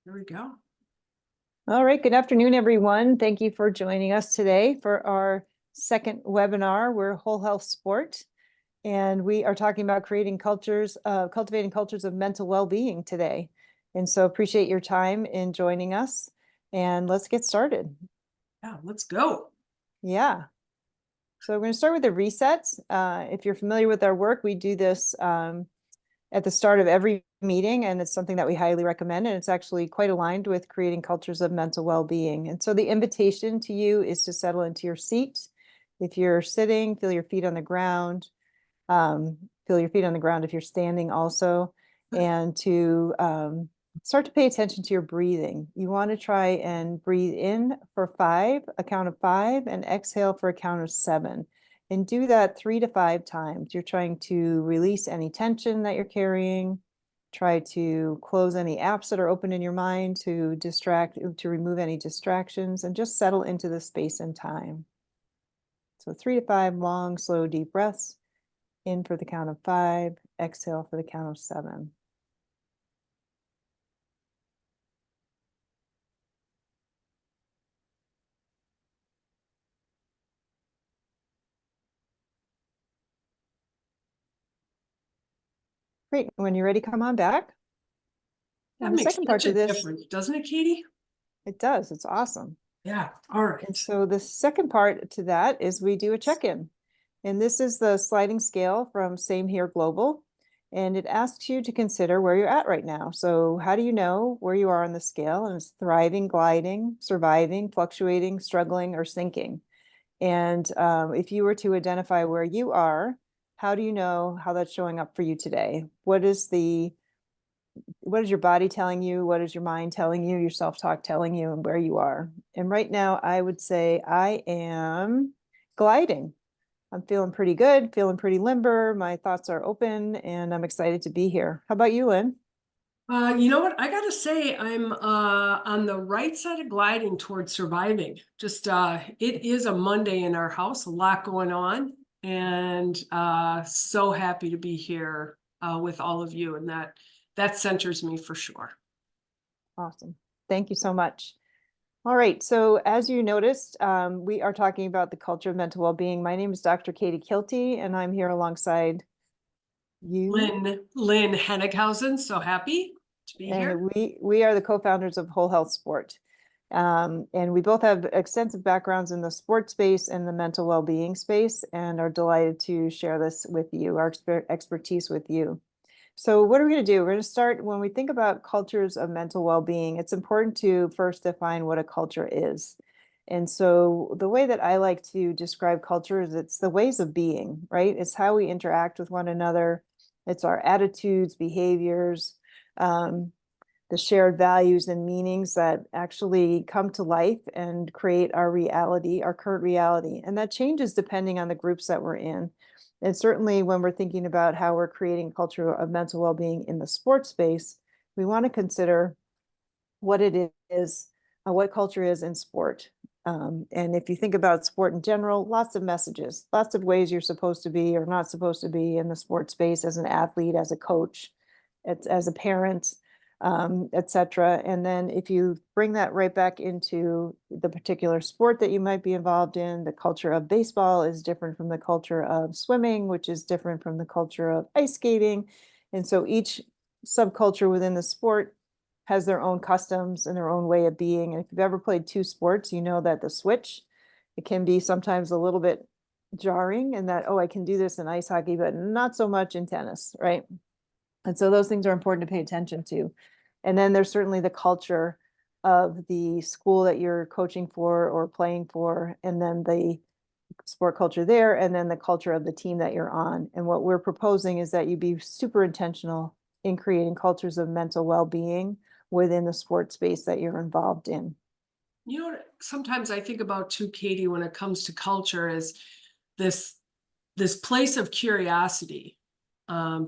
There we go. All right, good afternoon, everyone. Thank you for joining us today for our second webinar. We're Whole Health Sport, and we are talking about creating cultures, cultivating cultures of mental well-being today. And so appreciate your time in joining us, and let's get started. Yeah, let's go. Yeah. So we're going to start with the resets. If you're familiar with our work, we do this at the start of every meeting, and it's something that we highly recommend, and it's actually quite aligned with creating cultures of mental well-being. And so the invitation to you is to settle into your seat. If you're sitting, feel your feet on the ground. Feel your feet on the ground if you're standing also, and to start to pay attention to your breathing. You want to try and breathe in for 5, a count of 5, and exhale for a count of 7. And do that 3 to 5 times. You're trying to release any tension that you're carrying. Try to close any apps that are open in your mind to remove any distractions, and just settle into the space and time. So 3 to 5 long, slow, deep breaths. In for the count of 5, exhale for the count of 7. Great. When you're ready, come on back. That And the makes second part such to a this, difference, doesn't it, Katie? it does. It's awesome. Yeah. All right. And so the second part to that is we do a check-in. And this is the sliding scale from Same Here Global. And it asks you to consider where you're at right now. So how do you know where you are on the scale? And it's thriving, gliding, surviving, fluctuating, struggling, or sinking. And if you were to identify where you are, how do you know how that's showing up for you today? What is your body telling you? What is your mind telling you? Your self-talk telling you, and where you are? And right now, I would say I am gliding. I'm feeling pretty good, feeling pretty limber. My thoughts are open, and I'm excited to be here. How about you, Lynn? You know what? I gotta say, I'm on the right side of gliding towards surviving. Just it is a Monday in our house, a lot going on, and so happy to be here with all of you, and that centers me for sure. Awesome. Thank you so much. All right. So as you noticed, we are talking about the culture of mental well-being. My name is Dr. Katie Kilty, and I'm here alongside you. Lynn Hennighausen, so happy to be here. And we are the co-founders of WholeHealth Sport. And we both have extensive backgrounds in the sports space and the mental well-being space, and are delighted to share this with you, our expertise with you. So what are we going to do? We're going to start, when we think about cultures of mental well-being, it's important to first define what a culture is. And so the way that I like to describe culture is it's the ways of being, right? It's how we interact with one another. It's our attitudes, behaviors, the shared values and meanings that actually come to life and create our reality, our current reality. And that changes depending on the groups that we're in. And certainly when we're thinking about how we're creating a culture of mental well-being in the sports space, we want to consider what it is, what culture is in sport. And if you think about sport in general, lots of messages, lots of ways you're supposed to be or not supposed to be in the sports space as an athlete, as a coach, as a parent, etc. And then if you bring that right back into the particular sport that you might be involved in, the culture of baseball is different from the culture of swimming, which is different from the culture of ice skating. And so each subculture within the sport has their own customs and their own way of being. And if you've ever played 2 sports, you know that the switch, it can be sometimes a little bit jarring, and that, oh, I can do this in ice hockey, but not so much in tennis, right? And so those things are important to pay attention to. And then there's certainly the culture of the school that you're coaching for or playing for, and then the sport culture there, and then the culture of the team that you're on. And what we're proposing is that you be super intentional in creating cultures of mental well-being within the sport space that you're involved in. You know what sometimes I think about too, Katie, when it comes to culture is this place of curiosity,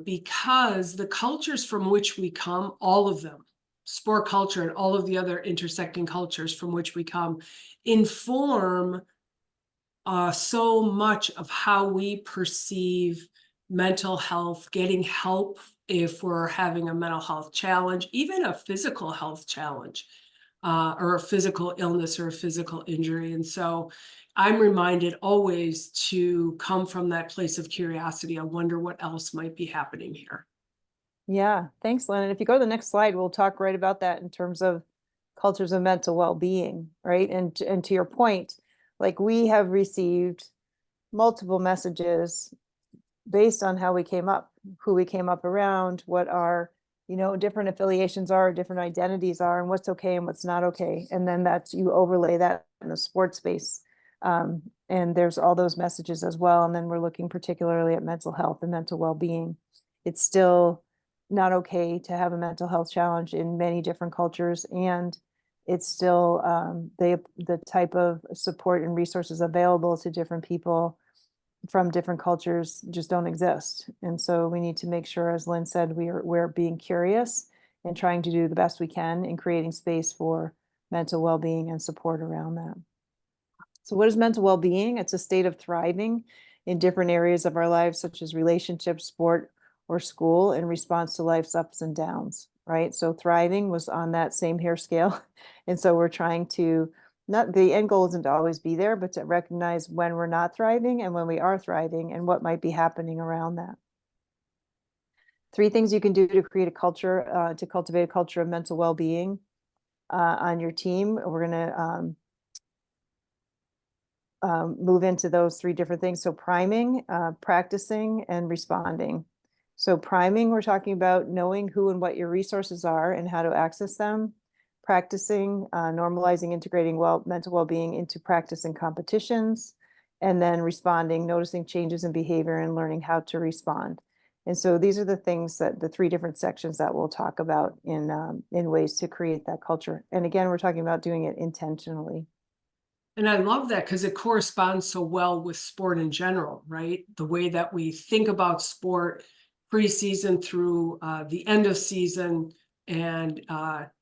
because the cultures from which we come, all of them, sport culture and all of the other intersecting cultures from which we come, inform so much of how we perceive mental health, getting help if we're having a mental health challenge, even a physical health challenge, or a physical illness or a physical injury. And so I'm reminded always to come from that place of curiosity. I wonder what else might be happening here. Yeah, thanks, Lynn. And if you go to the next slide, we'll talk right about that in terms of cultures of mental well-being, right? And to your point, like we have received multiple messages based on how we came up, who we came up around, what our, different affiliations are, different identities are, and what's okay and what's not okay. And then that's, you overlay that in the sports space. And there's all those messages as well. And then we're looking particularly at mental health and mental well-being. It's still not okay to have a mental health challenge in many different cultures, and it's still the type of support and resources available to different people from different cultures just don't exist. And so we need to make sure, as Lynn said, we're being curious and trying to do the best we can in creating space for mental well-being and support around that. So what is mental well-being? It's a state of thriving in different areas of our lives, such as relationships, sport, or school, in response to life's ups and downs, right? So thriving was on that same hair scale. And so we're trying to, not, the end goal isn't to always be there, but to recognize when we're not thriving and when we are thriving and what might be happening around that. 3 things you can do to create a culture, to cultivate a culture of mental well-being on your team. We're going to move into those 3 different things. So priming, practicing, and responding. So priming, we're talking about knowing who and what your resources are and how to access them. Practicing, normalizing, integrating mental well-being into practice and competitions. And then responding, noticing changes in behavior and learning how to respond. And so these are the things that the 3 different sections that we'll talk about in ways to create that culture. And again, we're talking about doing it intentionally. And I love that because it corresponds so well with sport in general, right? The way that we think about sport preseason through the end of season, and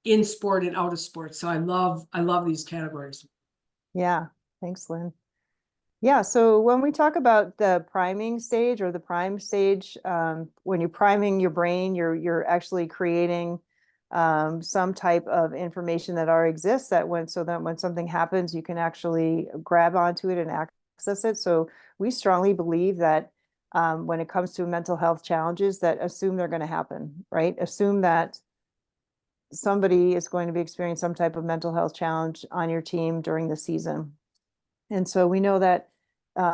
in sport and out of sport. So I love these categories. Yeah, thanks, Lynn. Yeah, so when we talk about the priming stage or the prime stage, when you're priming your brain, you're actually creating some type of information that already exists that when something happens, you can actually grab onto it and access it. So we strongly believe that when it comes to mental health challenges, that assume they're going to happen, right? Assume that somebody is going to be experiencing some type of mental health challenge on your team during the season. And so we know that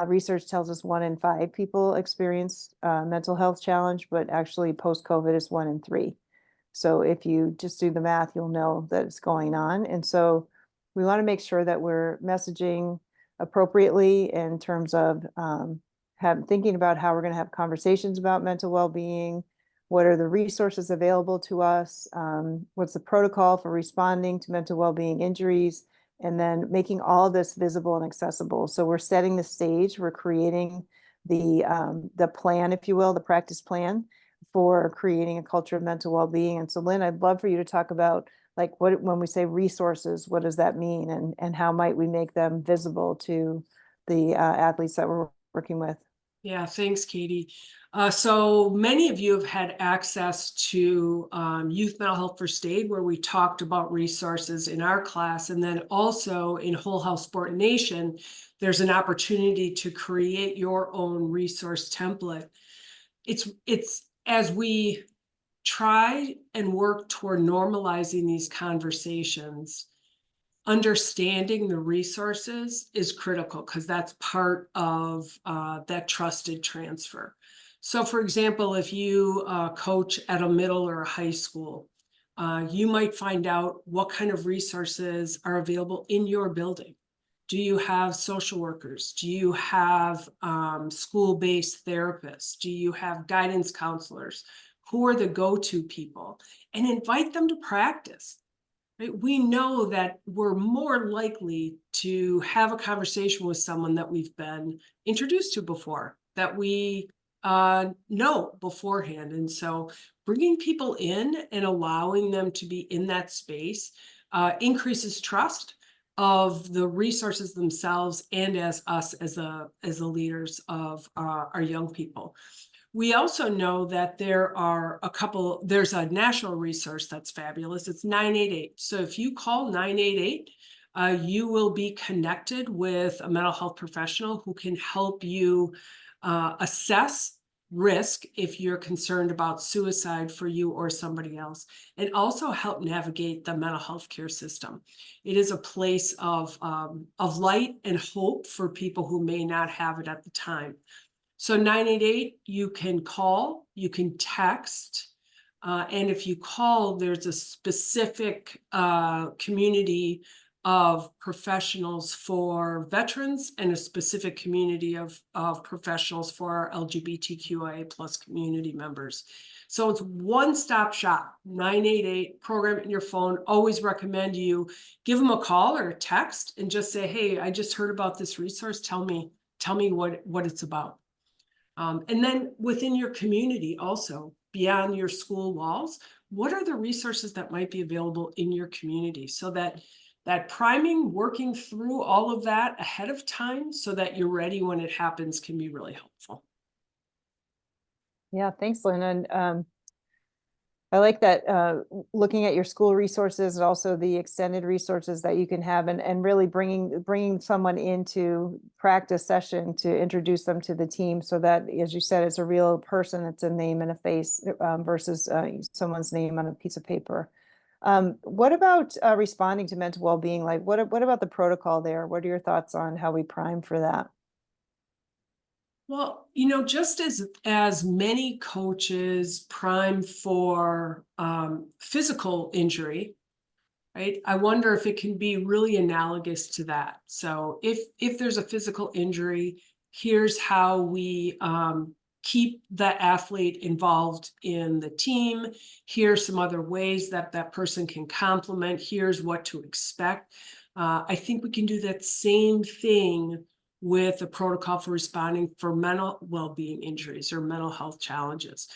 research tells us 1 in 5 people experience mental health challenge, but actually post-COVID is 1 in 3. So if you just do the math, you'll know that it's going on. And so we want to make sure that we're messaging appropriately in terms of thinking about how we're going to have conversations about mental well-being. What are the resources available to us? What's the protocol for responding to mental well-being injuries? And then making all of this visible and accessible. So we're setting the stage, we're creating the plan, if you will, the practice plan for creating a culture of mental well-being. And so Lynn, I'd love for you to talk about, like, when we say resources, what does that mean? And how might we make them visible to the athletes that we're working with? Yeah, thanks, Katie. So many of you have had access to Youth Mental Health First Aid, where we talked about resources in our class. And then also in WholeHealth Sport Nation, there's an opportunity to create your own resource template. It's as we try and work toward normalizing these conversations, understanding the resources is critical because that's part of that trusted transfer. So for example, if you coach at a middle or a high school, you might find out what kind of resources are available in your building. Do you have social workers? Do you have school-based therapists? Do you have guidance counselors? Who are the go-to people? And invite them to practice. Right? We know that we're more likely to have a conversation with someone that we've been introduced to before, that we know beforehand. And so bringing people in and allowing them to be in that space increases trust of the resources themselves and as us as the leaders of our young people. We also know that there's a national resource that's fabulous. It's 988. So if you call 988, you will be connected with a mental health professional who can help you assess risk if you're concerned about suicide for you or somebody else, and also help navigate the mental health care system. It is a place of light and hope for people who may not have it at the time. So 988, you can call, you can text, and if you call, there's a specific community of professionals for veterans and a specific community of professionals for our LGBTQIA plus community members. So it's one-stop shop, 988, program it in your phone. Always recommend you give them a call or a text and just say, hey, I just heard about this resource. Tell me what it's about. And then within your community also, beyond your school walls, what are the resources that might be available in your community, so that priming, working through all of that ahead of time so that you're ready when it happens, can be really helpful. Yeah, thanks, Lynn. And I like that, looking at your school resources and also the extended resources that you can have, and really bringing someone into practice session to introduce them to the team, so that, as you said, it's a real person, it's a name and a face, versus someone's name on a piece of paper. What about responding to mental well-being? Like, what about the protocol there? What are your thoughts on how we prime for that? Well, just as many coaches prime for physical injury, right? I wonder if it can be really analogous to that. So if there's a physical injury, here's how we keep the athlete involved in the team. Here's some other ways that that person can complement. Here's what to expect. I think we can do that same thing with a protocol for responding for mental well-being injuries or mental health challenges.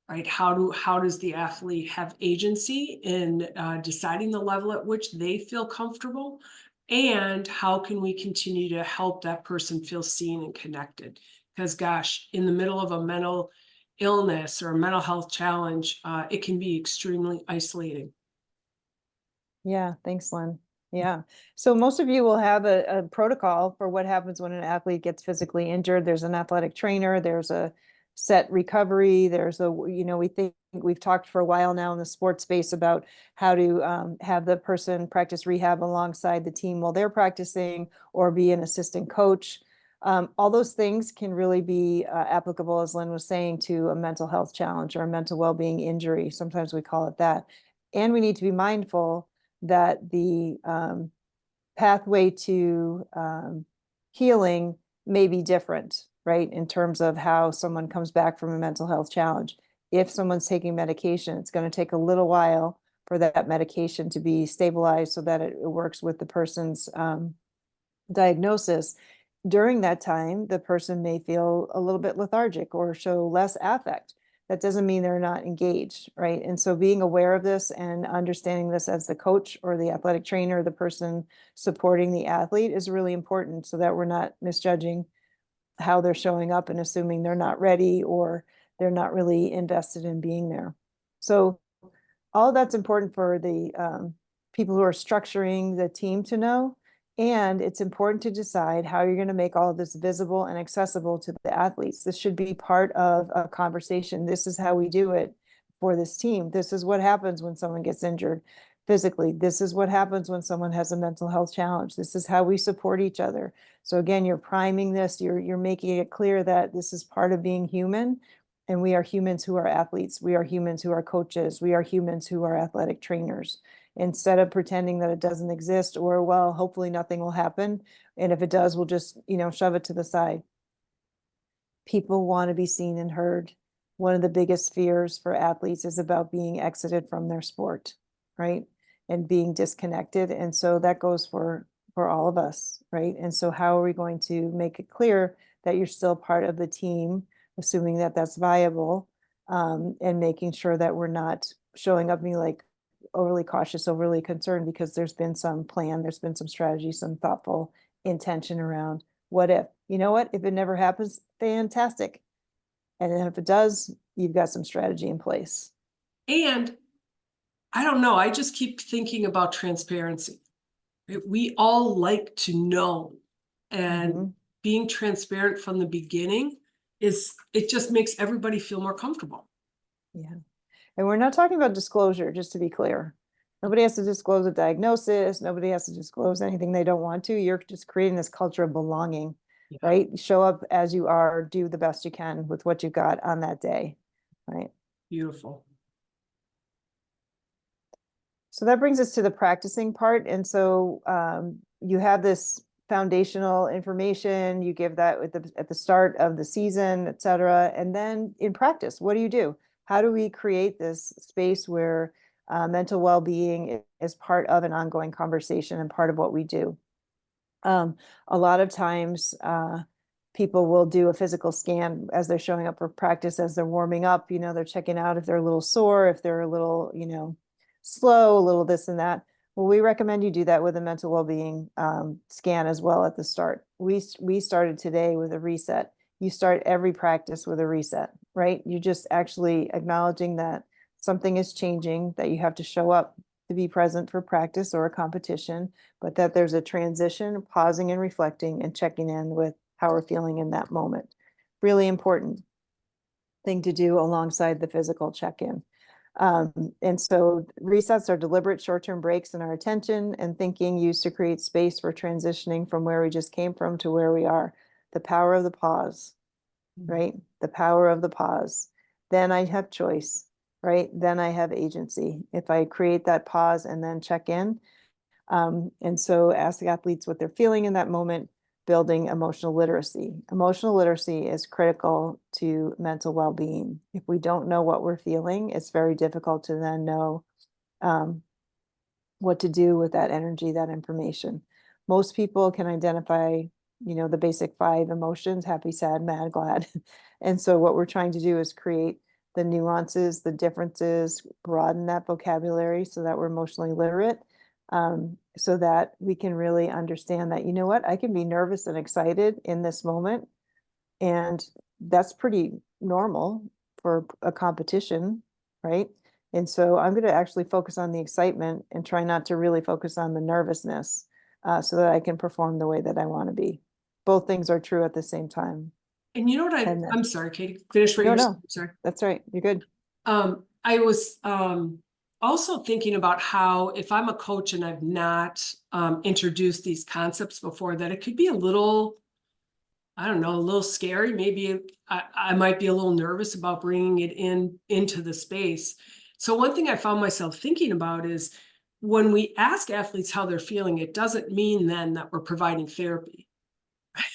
Right? How does the athlete have agency in deciding the level at which they feel comfortable? And how can we continue to help that person feel seen and connected? Because gosh, in the middle of a mental illness or a mental health challenge, it can be extremely isolating. Yeah, thanks, Lynn. Yeah. So most of you will have a protocol for what happens when an athlete gets physically injured. There's an athletic trainer, there's a set recovery, there's we've talked for a while now in the sports space about how to have the person practice rehab alongside the team while they're practicing, or be an assistant coach. All those things can really be applicable, as Lynn was saying, to a mental health challenge or a mental well-being injury. Sometimes we call it that. And we need to be mindful that the pathway to healing may be different, right? In terms of how someone comes back from a mental health challenge. If someone's taking medication, it's going to take a little while for that medication to be stabilized so that it works with the person's diagnosis. During that time, the person may feel a little bit lethargic or show less affect. That doesn't mean they're not engaged, right? And so being aware of this and understanding this as the coach or the athletic trainer, the person supporting the athlete, is really important, so that we're not misjudging how they're showing up and assuming they're not ready or they're not really invested in being there. So all that's important for the people who are structuring the team to know. And it's important to decide how you're going to make all of this visible and accessible to the athletes. This should be part of a conversation. This is how we do it for this team. This is what happens when someone gets injured physically. This is what happens when someone has a mental health challenge. This is how we support each other. So again, you're priming this, you're making it clear that this is part of being human. And we are humans who are athletes. We are humans who are coaches. We are humans who are athletic trainers. Instead of pretending that it doesn't exist, or, well, hopefully nothing will happen, and if it does, we'll just, shove it to the side. People want to be seen and heard. One of the biggest fears for athletes is about being exited from their sport, right? And being disconnected. And so that goes for all of us, right? And so how are we going to make it clear that you're still part of the team, assuming that that's viable, and making sure that we're not showing up being like overly cautious, overly concerned, because there's been some plan, there's been some strategy, some thoughtful intention around what if. You know what? If it never happens, fantastic. And then if it does, you've got some strategy in place. And I don't know, I just keep thinking about transparency. We all like to know, and Mhm. being transparent from the beginning it just makes everybody feel more comfortable. Yeah. And we're not talking about disclosure, just to be clear. Nobody has to disclose a diagnosis. Nobody has to disclose anything they don't want to. You're just creating this culture of belonging, Yeah. right? Show up as you are, do the best you can with what you've got on that day, right? Beautiful. So that brings us to the practicing part. And so you have this foundational information, you give that at the start of the season, et cetera. And then in practice, what do you do? How do we create this space where mental well-being is part of an ongoing conversation and part of what we do? A lot of times, people will do a physical scan as they're showing up for practice, as they're warming up. They're checking out if they're a little sore, if they're a little, slow, a little this and that. Well, we recommend you do that with a mental well-being scan as well at the start. We started today with a reset. You start every practice with a reset, right? You just actually acknowledging that something is changing, that you have to show up to be present for practice or a competition, but that there's a transition, pausing and reflecting and checking in with how we're feeling in that moment. Really important thing to do alongside the physical check-in. And so resets are deliberate short-term breaks in our attention and thinking used to create space for transitioning from where we just came from to where we are. The power of the pause, right? The power of the pause. Then I have choice, right? Then I have agency. If I create that pause and then check in, and so ask the athletes what they're feeling in that moment, building emotional literacy. Emotional literacy is critical to mental well-being. If we don't know what we're feeling, it's very difficult to then know what to do with that energy, that information. Most people can identify, the basic 5 emotions: happy, sad, mad, glad. And so what we're trying to do is create the nuances, the differences, broaden that vocabulary so that we're emotionally literate, so that we can really understand that, I can be nervous and excited in this moment. And that's pretty normal for a competition, right? And so I'm going to actually focus on the excitement and try not to really focus on the nervousness, so that I can perform the way that I want to be. Both things are true at the same time. And you know what, And then, I'm sorry, Katie, finish what no, you're saying. no, Sorry. that's right. You're good. I was also thinking about how if I'm a coach and I've not introduced these concepts before, that it could be a little, I don't know, a little scary. Maybe I might be a little nervous about bringing it into the space. So one thing I found myself thinking about is when we ask athletes how they're feeling, it doesn't mean then that we're providing therapy.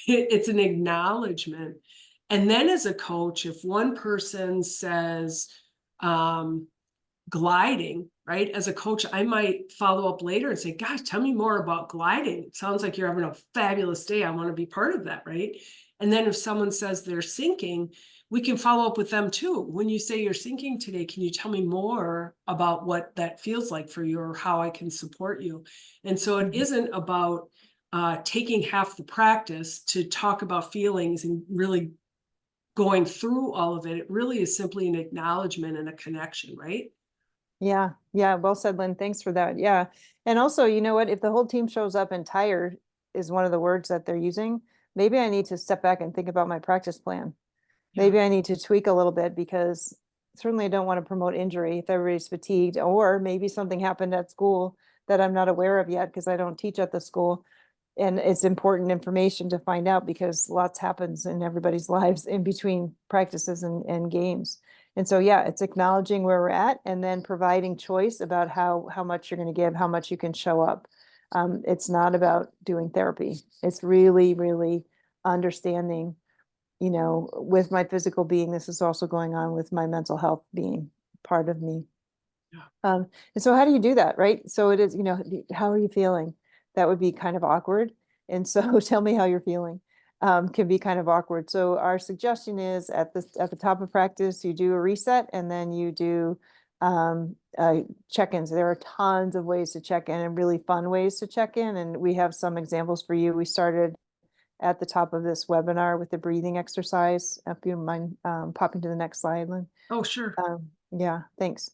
It's an acknowledgement. And then as a coach, if one person says, gliding, right? As a coach, I might follow up later and say, gosh, tell me more about gliding. It sounds like you're having a fabulous day. I want to be part of that, right? And then if someone says they're sinking, we can follow up with them too. When you say you're sinking today, can you tell me more about what that feels like for you or how I can support you? And so it isn't about taking half the practice to talk about feelings and really going through all of it. It really is simply an acknowledgement and a connection, right? Yeah. Yeah. Well said, Lynn. Thanks for that. Yeah. And also, you know what? If the whole team shows up and tired is one of the words that they're using, maybe I need to step back and think about my practice plan. Yeah. Maybe I need to tweak a little bit, because certainly I don't want to promote injury if everybody's fatigued, or maybe something happened at school that I'm not aware of yet because I don't teach at the school. And it's important information to find out because lots happens in everybody's lives in between practices and games. And so, yeah, it's acknowledging where we're at and then providing choice about how much you're going to give, how much you can show up. It's not about doing therapy. It's really, really understanding, with my physical being, this is also going on with my mental health being part of me. Yeah. And so how do you do that, right? So it is, how are you feeling? That would be kind of awkward. And so tell me how you're feeling, can be kind of awkward. So our suggestion is at the top of practice, you do a reset and then you do check-ins. There are tons of ways to check in and really fun ways to check in. And we have some examples for you. We started at the top of this webinar with the breathing exercise. If you don't mind popping to the next slide, Lynn. Oh, sure. Yeah, thanks.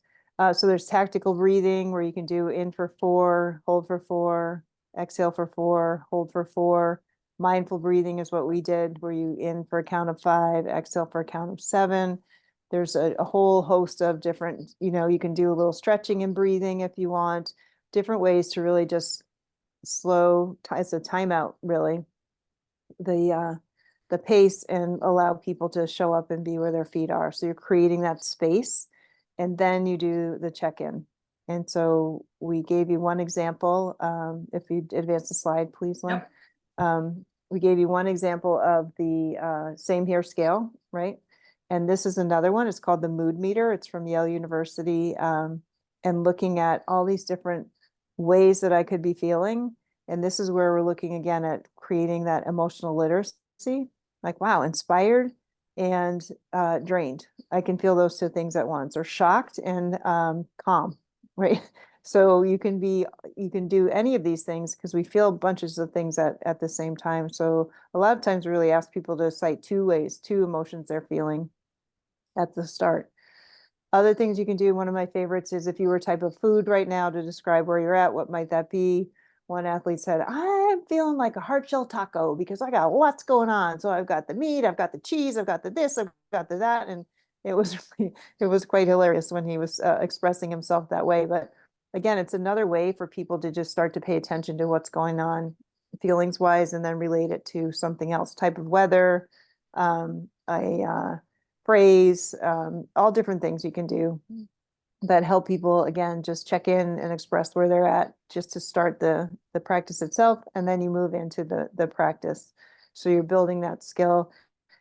So there's tactical breathing where you can do in for 4, hold for 4, exhale for 4, hold for 4. Mindful breathing is what we did, where you in for a count of 5, exhale for a count of 7. There's a whole host of different, you can do a little stretching and breathing if you want, different ways to really just slow, it's a timeout really, the pace, and allow people to show up and be where their feet are. So you're creating that space, and then you do the check-in. And so we gave you one example. If you advance the slide, please, Lynn. Yep. We gave you one example of the same here scale, right? And this is another one. It's called the mood meter. It's from Yale University, and looking at all these different ways that I could be feeling. And this is where we're looking again at creating that emotional literacy. Like, wow, inspired and drained. I can feel those two things at once, or shocked and calm, right? So you can do any of these things because we feel bunches of things at the same time. So a lot of times we really ask people to cite 2 ways, 2 emotions they're feeling at the start. Other things you can do, one of my favorites is if you were a type of food right now to describe where you're at, what might that be? One athlete said, I'm feeling like a hard shell taco because I got lots going on. So I've got the meat, I've got the cheese, I've got the this, I've got the that. And it was it was quite hilarious when he was expressing himself that way. But again, it's another way for people to just start to pay attention to what's going on feelings wise, and then relate it to something else, type of weather, a phrase, all different things you can do that help people, again, just check in and express where they're at, just to start the practice itself, and then you move into the practice. So you're building that skill,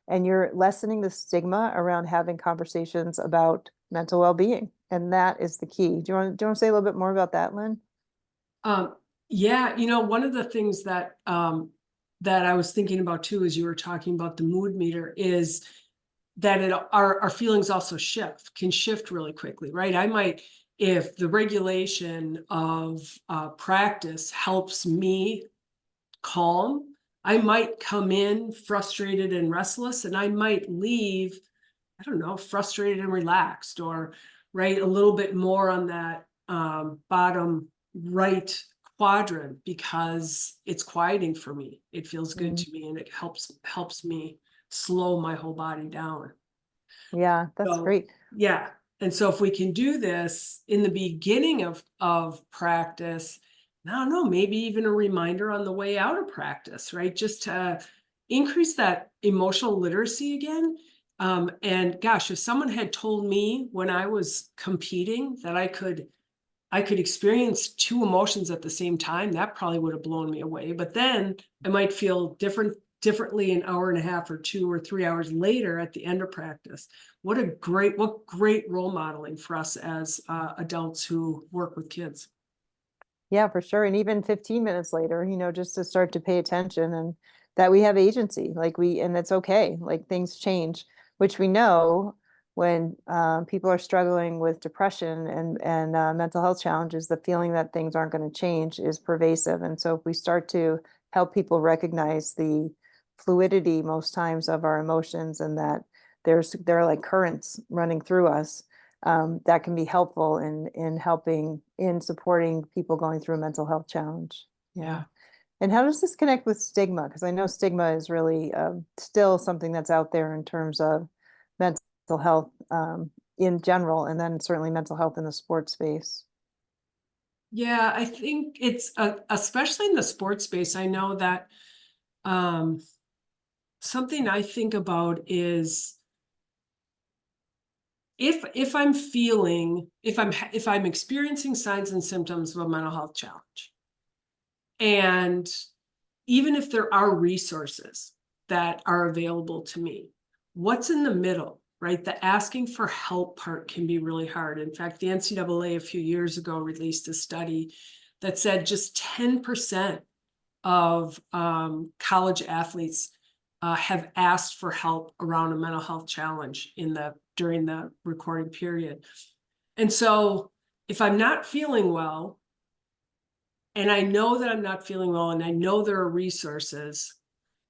and you're lessening the stigma around having conversations about mental well-being, and that is the key. Do you want to say a little bit more about that, Lynn? Yeah, one of the things that that I was thinking about too, as you were talking about the mood meter, is that our feelings also can shift really quickly, right? I might, if the regulation of practice helps me calm, I might come in frustrated and restless, and I might leave, I don't know, frustrated and relaxed, or right, a little bit more on that bottom right quadrant, because it's quieting for me. It feels good to me, and it helps me slow my whole body down. Yeah, that's So great. yeah. And so if we can do this in the beginning of practice, I don't know, maybe even a reminder on the way out of practice, right? Just to increase that emotional literacy again. And gosh, if someone had told me when I was competing that I could experience 2 emotions at the same time, that probably would have blown me away. But then I might feel differently an hour and a half or 2 or 3 hours later at the end of practice. What great role modeling for us as adults who work with kids. Yeah, for sure. And even 15 minutes later, just to start to pay attention, and that we have agency, and it's okay, like things change, which we know when people are struggling with depression and mental health challenges, the feeling that things aren't going to change is pervasive. And so if we start to help people recognize the fluidity most times of our emotions, and that there are like currents running through us, that can be helpful in helping in supporting people going through a mental health challenge. Yeah. And how does this connect with stigma? Because I know stigma is really still something that's out there in terms of mental health in general, and then certainly mental health in the sports space. Yeah, I think it's especially in the sports space. I know that something I think about is if I'm experiencing signs and symptoms of a mental health challenge, and even if there are resources that are available to me, what's in the middle, right? The asking for help part can be really hard. In fact, the NCAA a few years ago released a study that said just 10% of college athletes have asked for help around a mental health challenge during the recording period. And so if I'm not feeling well, and I know that I'm not feeling well, and I know there are resources,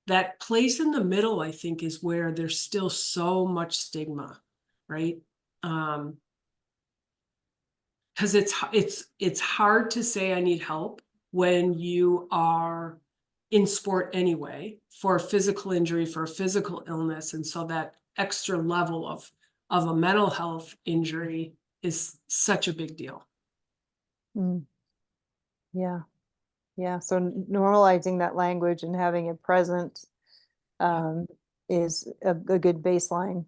that place in the middle, I think, is where there's still so much stigma, right? Because it's hard to say I need help when you are in sport anyway, for a physical injury, for a physical illness. And so that extra level of a mental health injury is such a big deal. Mm. Yeah. Yeah. So normalizing that language and having it present is a good baseline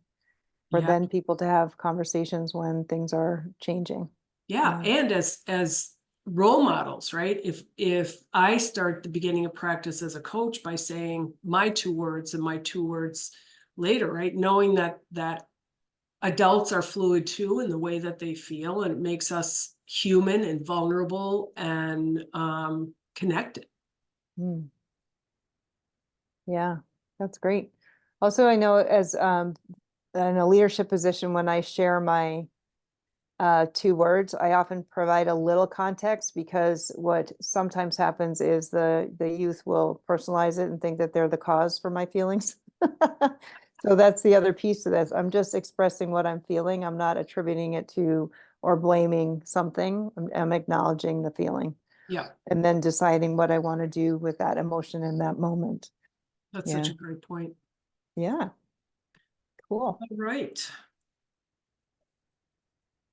for Yeah. then people to have conversations when things are changing. Yeah. Yeah. And as role models, right? If I start the beginning of practice as a coach by saying my 2 words and my 2 words later, right? Knowing that adults are fluid too in the way that they feel, and it makes us human and vulnerable and connected. Mm. Yeah, that's great. Also, I know as in a leadership position, when I share my 2 words, I often provide a little context, because what sometimes happens is the youth will personalize it and think that they're the cause for my feelings. So that's the other piece of this. I'm just expressing what I'm feeling. I'm not attributing it to or blaming something. I'm acknowledging the feeling Yeah, and then deciding what I want to do with that emotion in that moment. that's such Yeah. a great point. Yeah. Cool. All right.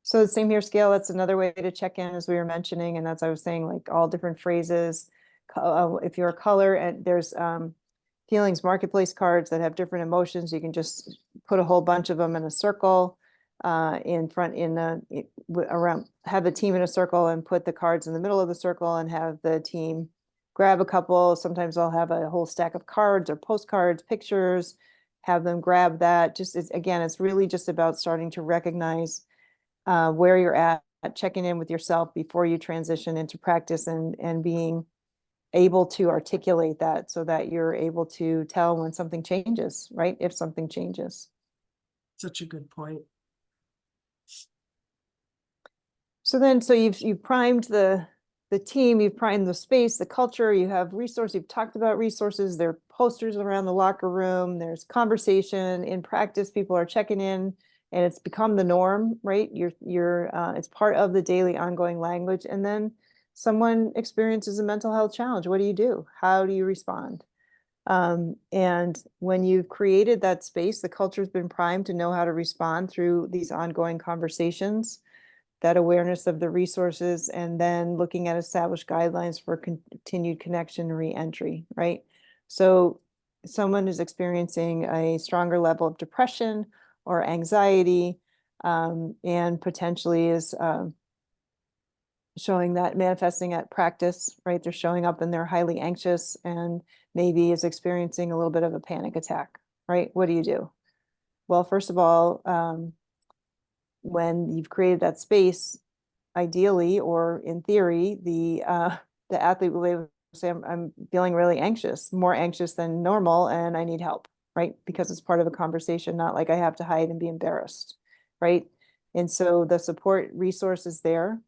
So the same here scale, that's another way to check in, as we were mentioning, and that's, I was saying, like all different phrases. If you're a color, and there's feelings marketplace cards that have different emotions, you can just put a whole bunch of them in a circle in front around, have the team in a circle and put the cards in the middle of the circle and have the team grab a couple. Sometimes I'll have a whole stack of cards or postcards, pictures, have them grab that. Just again, it's really just about starting to recognize where you're at, checking in with yourself before you transition into practice, and being able to articulate that so that you're able to tell when something changes, right? If something changes. Such a good point. So you've primed the team, you've primed the space, the culture, you have resources, you've talked about resources, there are posters around the locker room, there's conversation in practice, people are checking in, and it's become the norm, right? It's part of the daily ongoing language. And then someone experiences a mental health challenge. What do you do? How do you respond? And when you've created that space, the culture's been primed to know how to respond through these ongoing conversations, that awareness of the resources, and then looking at established guidelines for continued connection and re-entry, right? So someone is experiencing a stronger level of depression or anxiety, and potentially is showing that, manifesting at practice, right? They're showing up and they're highly anxious and maybe is experiencing a little bit of a panic attack, right? What do you do? Well, first of all, when you've created that space, ideally, or in theory, the athlete will be able to say, I'm feeling really anxious, more anxious than normal, and I need help, right? Because it's part of a conversation, not like I have to hide and be embarrassed, right? And so the support resource is there.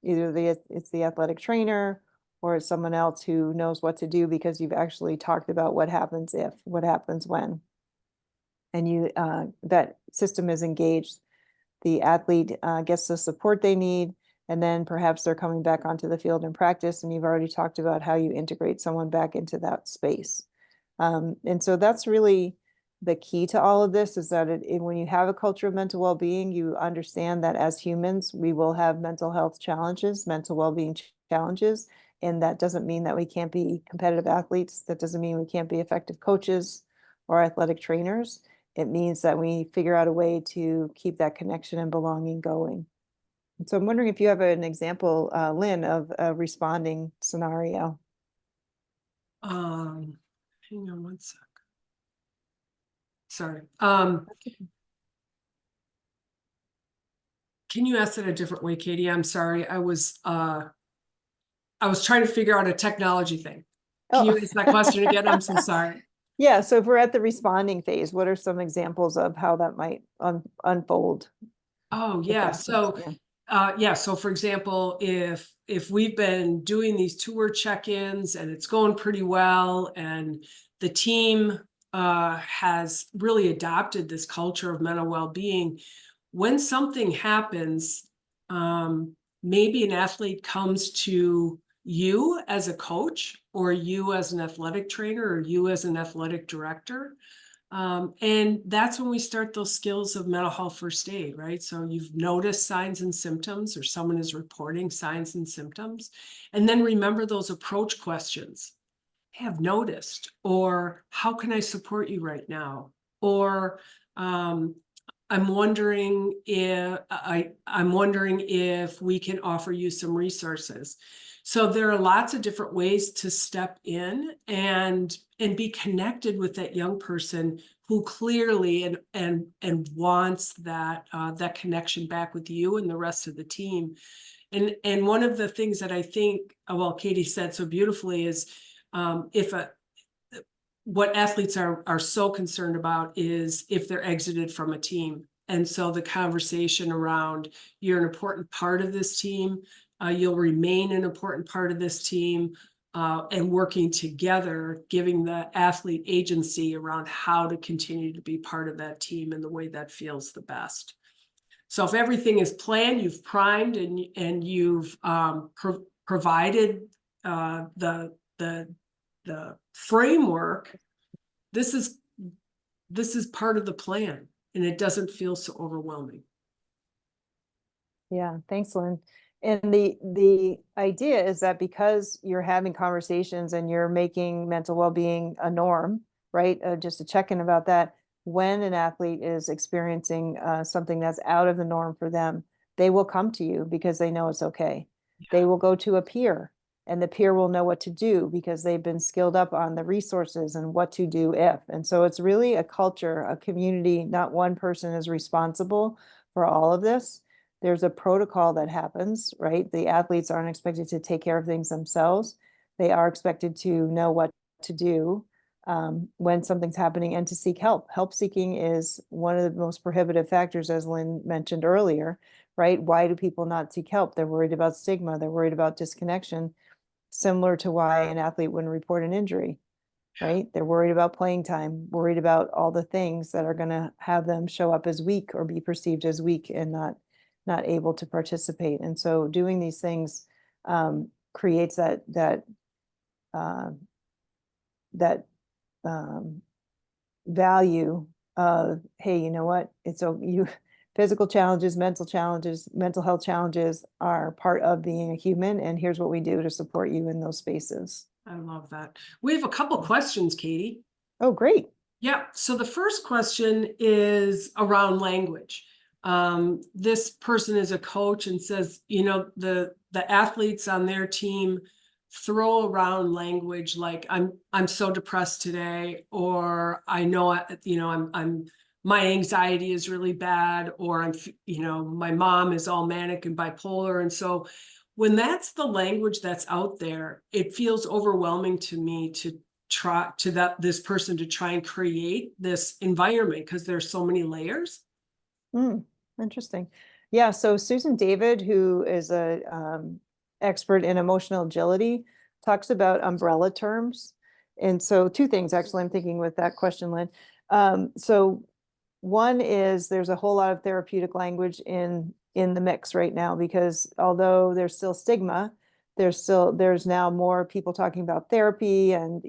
Either it's the athletic trainer, or it's someone else who knows what to do, because you've actually talked about what happens if, what happens when, and that system is engaged. The athlete gets the support they need, and then perhaps they're coming back onto the field in practice, and you've already talked about how you integrate someone back into that space. And so that's really the key to all of this, is that when you have a culture of mental well-being, you understand that as humans, we will have mental health challenges, mental well-being challenges. And that doesn't mean that we can't be competitive athletes. That doesn't mean we can't be effective coaches or athletic trainers. It means that we figure out a way to keep that connection and belonging going. And so I'm wondering if you have an example, Lynn, of a responding scenario. Hang on one sec. Sorry. Can you ask it a different way, Katie? I'm sorry. I was trying to figure out a technology thing. Can you ask that question again? I'm so sorry. Yeah, so if we're at the responding phase, what are some examples of how that might unfold? Oh, yeah. So, so for example, if we've been doing these 2-word check-ins and it's going pretty well, and the team has really adopted this culture of mental well-being. When something happens, maybe an athlete comes to you as a coach, or you as an athletic trainer, or you as an athletic director. And that's when we start those skills of mental health first aid, right? So you've noticed signs and symptoms, or someone is reporting signs and symptoms. And then remember those approach questions. Hey, I've noticed, or how can I support you right now? Or I'm wondering if we can offer you some resources. So there are lots of different ways to step in and be connected with that young person who clearly and wants that that connection back with you and the rest of the team. And one of the things that I think, well, Katie said so beautifully is, what athletes are so concerned about is if they're exited from a team. And so the conversation around, you're an important part of this team, you'll remain an important part of this team, and working together, giving the athlete agency around how to continue to be part of that team in the way that feels the best. So if everything is planned, you've primed, and you've provided the framework, this is part of the plan, and it doesn't feel so overwhelming. Yeah, thanks, Lynn. And the idea is that because you're having conversations and you're making mental well-being a norm, right? Just a check-in about that. When an athlete is experiencing something that's out of the norm for them, they will come to you because they know it's okay. Yeah. They will go to a peer, and the peer will know what to do because they've been skilled up on the resources and what to do if. And so it's really a culture, a community. Not one person is responsible for all of this. There's a protocol that happens, right? The athletes aren't expected to take care of things themselves. They are expected to know what to do when something's happening, and to seek help. Help seeking is one of the most prohibitive factors, as Lynn mentioned earlier, right? Why do people not seek help? They're worried about stigma. They're worried about disconnection, similar to why an athlete wouldn't report an injury, right? They're worried about playing time, worried about all the things that are going to have them show up as weak or be perceived as weak and not able to participate. And so doing these things creates that value of, hey, you know what? It's physical challenges, mental health challenges are part of being a human, and here's what we do to support you in those spaces. I love that. We have a couple questions, Katie. Oh, great. Yeah. So the first question is around language. This person is a coach and says, the athletes on their team throw around language like I'm so depressed today, or I know I'm my anxiety is really bad, or my mom is all manic and bipolar. And so when that's the language that's out there, it feels overwhelming to me to try this person to try and create this environment because there's so many layers. Interesting. Yeah. So Susan David, who is a expert in emotional agility, talks about umbrella terms. And so two things, actually, I'm thinking with that question, Lynn. So one is there's a whole lot of therapeutic language in the mix right now, because although there's still stigma, there's now more people talking about therapy and,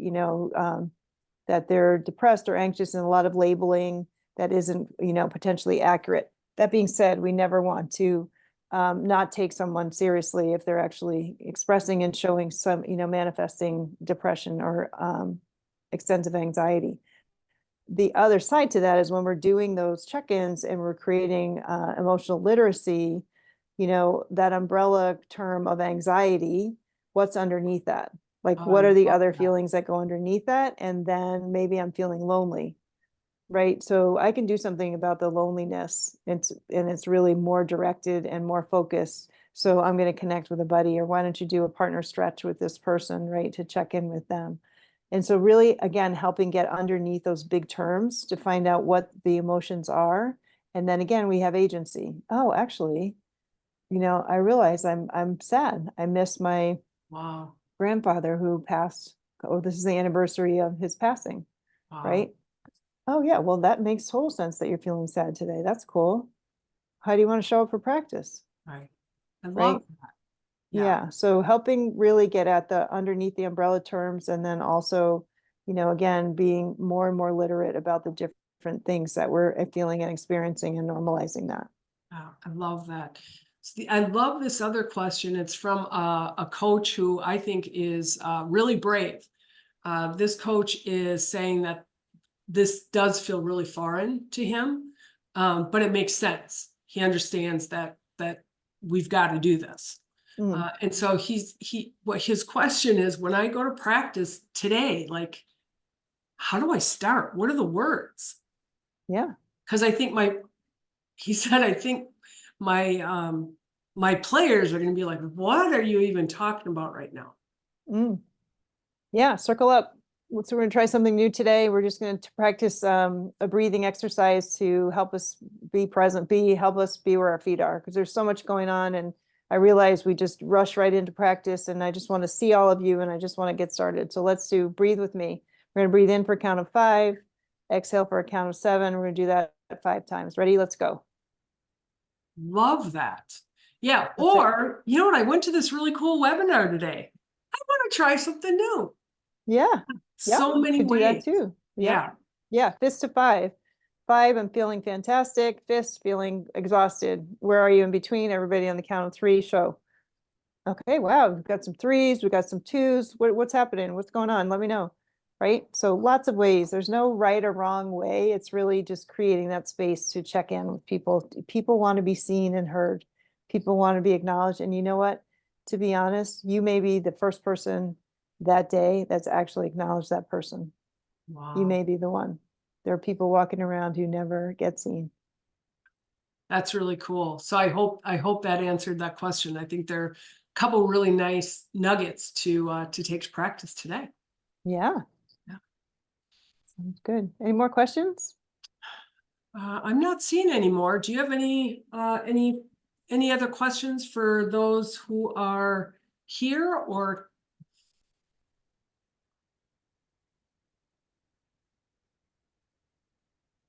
that they're depressed or anxious, and a lot of labeling that isn't, potentially accurate. That being said, we never want to not take someone seriously if they're actually expressing and showing some, manifesting depression or extensive anxiety. The other side to that is when we're doing those check-ins and we're creating emotional literacy, that umbrella term of anxiety, what's underneath that? Like, what are the other feelings that go underneath that? And then maybe I'm feeling lonely, right? So I can do something about the loneliness. It's really more directed and more focused. So I'm going to connect with a buddy, or why don't you do a partner stretch with this person, right? To check in with them. And so really, again, helping get underneath those big terms to find out what the emotions are. And then again, we have agency. Oh, actually, I realize I'm sad. I miss my Wow. grandfather who passed oh, this is the anniversary of his passing, Wow. right? Oh yeah, well, that makes total sense that you're feeling sad today. That's cool. How do you want to show up for practice? Right. I Right? love that. Yeah. So helping really get at the underneath the umbrella terms, and then also, again, being more and more literate about the different things that we're feeling and experiencing and normalizing that. Wow, I love that. I love this other question. It's from a coach who I think is really brave. This coach is saying that this does feel really foreign to him, but it makes sense. He understands that we've got to do this. Mm, And so what his question is, when I go to practice today, like, how do I start? What are the words? yeah. Because I think he said, I think my players are going to be like, what are you even talking about right now? Mm. Yeah, circle up. So we're going to try something new today. We're just going to practice a breathing exercise to help us be present, help us be where our feet are, because there's so much going on. And I realize we just rush right into practice, and I just want to see all of you, and I just want to get started. So let's breathe with me. We're going to breathe in for a count of 5, exhale for a count of 7. We're going to do that 5 times. Ready? Let's go. Love that. Yeah. That's it. Or, you know what? I went to this really cool webinar today. I want to try something new. Yeah. Yep. So many Could do that ways. too. Yep. Yeah. Yeah. Fist to 5. 5, I'm feeling fantastic. Fist, feeling exhausted. Where are you in between? Everybody on the count of 3, show. Okay, wow, we've got some 3s, we've got some 2s. What's happening? What's going on? Let me know. Right? So lots of ways. There's no right or wrong way. It's really just creating that space to check in with people. People want to be seen and heard. People want to be acknowledged. And you know what? To be honest, you may be the first person that day that's actually acknowledged that person. You Wow. may be the one. There are people walking around who never get seen. That's really cool. So I hope that answered that question. I think there are a couple really nice nuggets to take to practice today. Yeah. Yeah. Sounds good. Any more questions? I'm not seeing any more. Do you have any other questions for those who are here or?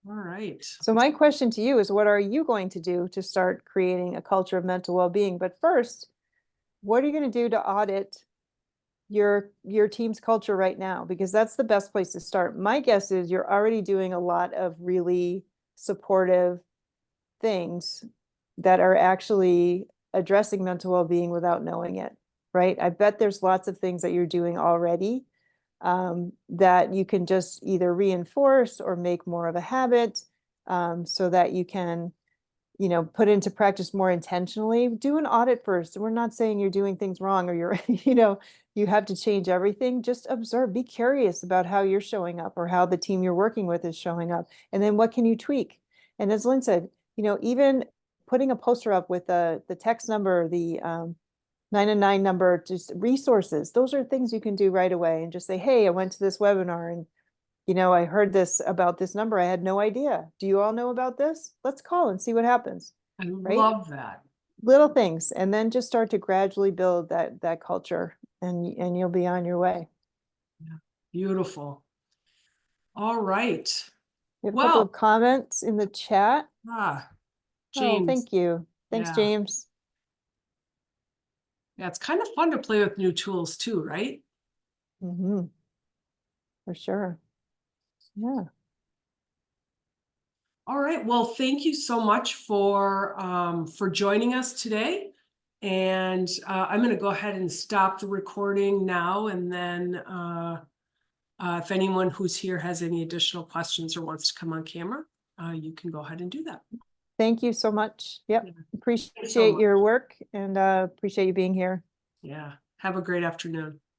All right. So my question to you is, what are you going to do to start creating a culture of mental well-being? But first, what are you going to do to audit your team's culture right now? Because that's the best place to start. My guess is you're already doing a lot of really supportive things that are actually addressing mental well-being without knowing it, right? I bet there's lots of things that you're doing already that you can just either reinforce or make more of a habit, so that you can, put into practice more intentionally. Do an audit first. We're not saying you're doing things wrong or you're, you have to change everything. Just observe, be curious about how you're showing up or how the team you're working with is showing up. And then what can you tweak? And as Lynn said, even putting a poster up with the text number, the 999 number, just resources. Those are things you can do right away and just say, hey, I went to this webinar and I heard this about this number. I had no idea. Do you all know about this? Let's call and see what happens. I Right? love that. Little things, and then just start to gradually build that culture, and you'll be on your way. Yeah. Beautiful. All right. We have a couple Well, of comments in the chat. Oh, James. thank you. Thanks, Yeah. James. Yeah, it's kind of fun to play with new tools too, right? Mm-hmm. For sure. Yeah. All right. Well, thank you so much for joining us today. And I'm going to go ahead and stop the recording now. And then if anyone who's here has any additional questions or wants to come on camera, you can go ahead and do that. Thank you so much. Yep. Yeah. Appreciate your work, and appreciate you being here. Yeah. Have a great afternoon.